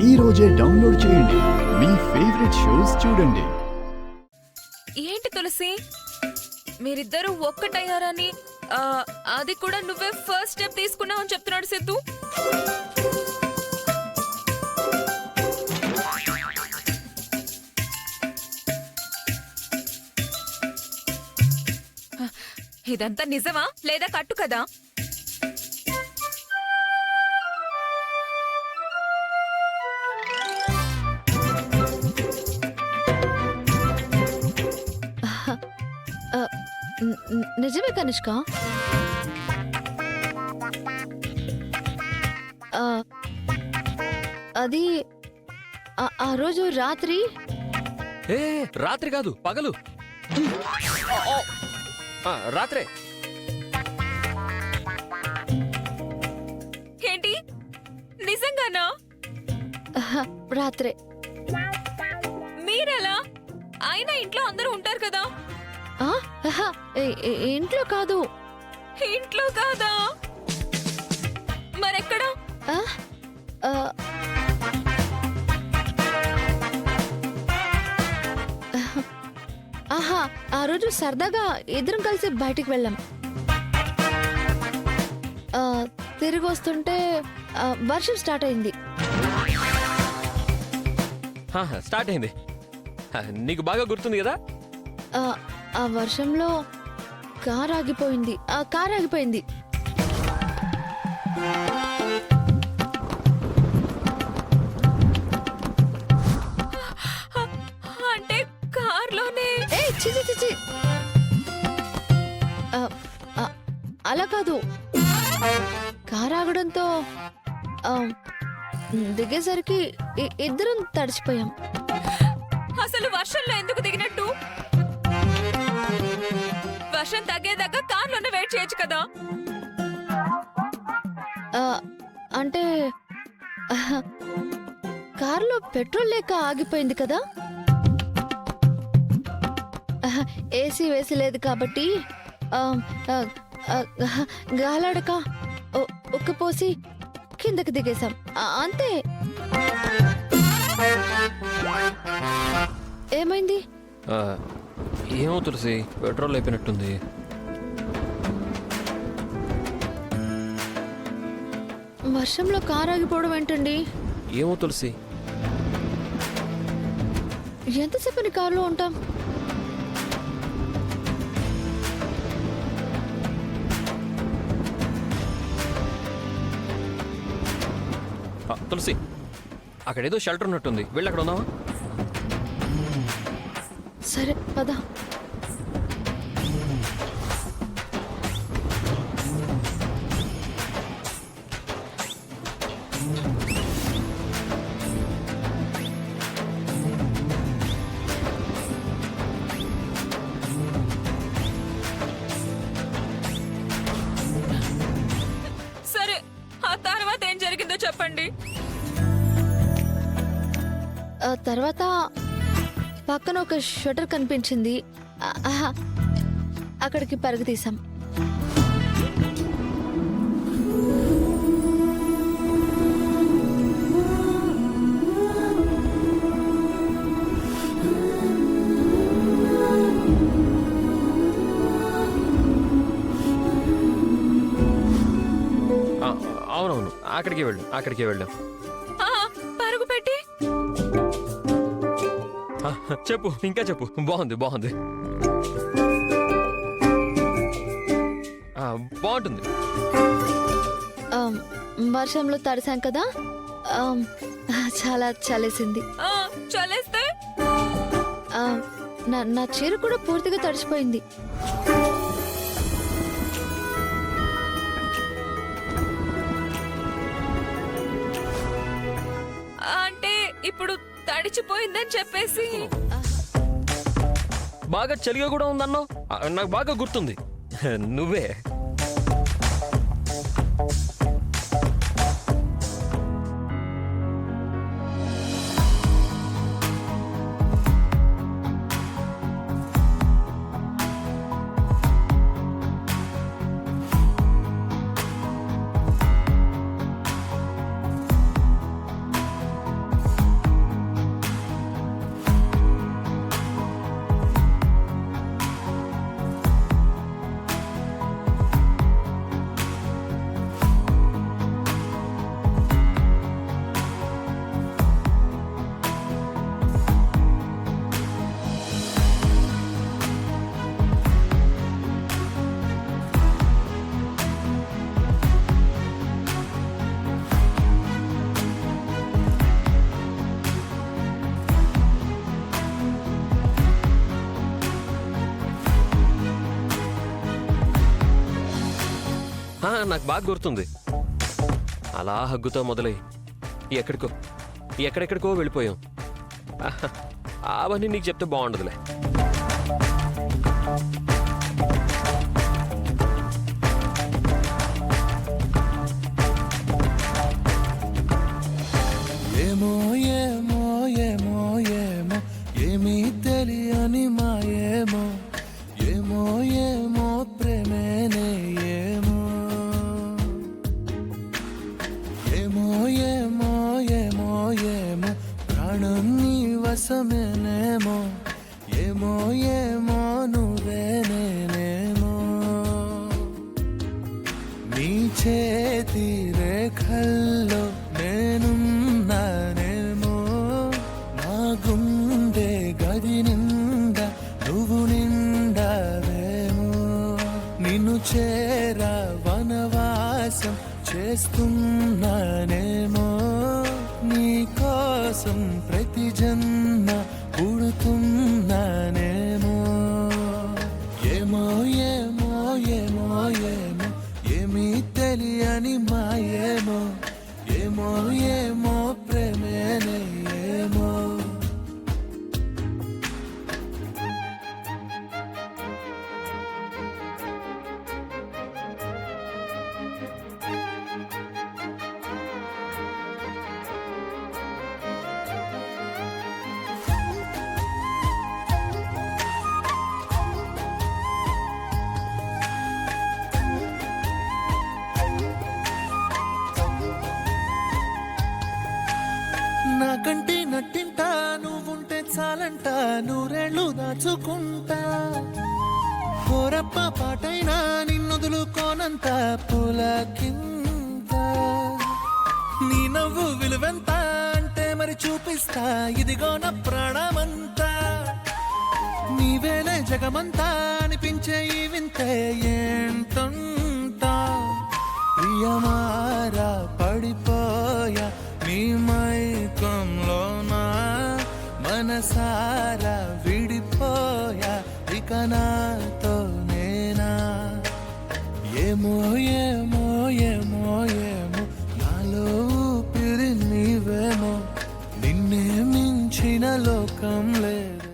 ఈ రోజే డౌన్లోడ్ చేయండి. మీ ఫేవరెట్ షోస్ చూడండి. ఏంటి తులసి, మీరిద్దరూ ఒక్కటయ్యారని అది కూడా నువ్వే ఫస్ట్ స్టెప్ తీసుకున్నావు అని చెప్తున్నాడు సిద్ధు. ఇదంతా నిజమా లేదా కట్టు కదా? నిజమే కనిష్క. అది ఆ రోజు రాత్రి. రాత్రి కాదు, పగలు. రాత్రే. ఏంటి, నిజంగానా? రాత్రే. మీరెలా? అయినా ఇంట్లో అందరూ ఉంటారు కదా. ఇంట్లో కాదు. ఇంట్లో కాదా? మరెక్కడా? ఆ రోజు సరదాగా ఇద్దరం కలిసి బయటికి వెళ్ళాం. తిరిగి వస్తుంటే వర్షం స్టార్ట్ అయింది. స్టార్ట్ అయింది. నీకు బాగా గుర్తుంది కదా? ఆ వర్షంలో కార్ ఆగిపోయింది. అంటే కార్లోనే? అలా కాదు. కార్ ఆగడంతో దిగేసరికి ఇద్దరం తడిచిపోయాం. అసలు వర్షంలో ఎందుకు దిగినట్టు? వర్షం తగ్గేదాకా కార్లోనే వెయిట్ చేయొచ్చు కదా. అంటే కారులో పెట్రోల్ లేక ఆగిపోయింది కదా. ఏసీ వేసి లేదు కాబట్టి గాలాడక ఉక్కపోసి కిందకి దిగేశాం, అంతే. ఏమైంది? ఏమో తులసి, పెట్రోల్ అయిపోయినట్టుంది. వర్షంలో కారు ఆగిపోవడం ఏంటండి? ఏమో తులసి. ఎంతసేపు నీ కారులో ఉంటాం? తులసి, అక్కడేదో షెల్టర్ ఉన్నట్టుంది, వెళ్ళి అక్కడ ఉన్నావా? సరే పద. సరే, ఆ తర్వాత ఏం జరిగిందో చెప్పండి. తర్వాత పక్కన ఒక షట్టర్ కనిపించింది. అక్కడికి పరుగు తీసాం. అవునవును, అక్కడికే వెళ్ళాం. పరుగు పెట్టి చెప్పు, ఇంకా చెప్పు. బాగుంది. బాగుంటుంది. వర్షంలో తడిసాం కదా, చాలా చలేసింది. చలేస్తే నా చీర కూడా పూర్తిగా తడిచిపోయింది. అంటే ఇప్పుడు తడిచిపోయిందని చెప్పేసి బాగా చలిగా కూడా ఉందన్నావు. నాకు బాగా గుర్తుంది, నువ్వే. నాకు బాగా గుర్తుంది. అలా హగ్గుతో మొదలై ఎక్కడెక్కడికో వెళ్ళిపోయాం. ఆహా, అవన్నీ నీకు చెప్తే బాగుండదులే. ఏమో ఏమో ఏమో ఏమో ఏమీ తెలియని మాయేమో ఏమో ఏమో ప్రేమేనే ఏమో ఏమో ఏమో ఏమో ఏమో ప్రాణం నీ వశమేనేమో ఏమో ఏమో నువ్వే నేనేమో నీ చేతి రేఖల్లో నేనున్నానేమో నా గుండె గది నిండా నువ్వు నిండావేమో నిన్ను చేరా వనవాసం చేస్తున్నానేమో నీ కోసం ప్రతి జన్మ పుడుతున్నానేమో ఏమో ఏమో ఏమో ఏమో ఏమీ తెలియని మాయేమో ఏమో ఏమో ప్రేమేనే ఏమో నా కంటి నట్టింట నువ్వుంటే చాలంట నూరేళ్ళు దాచుకుంటా కోరప్ప పాటైనా నిన్నుదులుకోనంత పులకింత నీ నవ్వు విలువెంత అంటే మరి చూపిస్తా ఇదిగో నా ప్రాణమంతా నీవేలే జగమంతా అనిపించే ఈ వింతే ఏంటంతా ప్రియమారా పడిపోయా నీ మైకంలోనా మనసారా విడిపోయా ఇక నాతో నేనా ఏమో ఏమో ఏమో ఏమో నాలో ఊపిరి నీవేమో నిన్నే మించిన లోకం లేదు.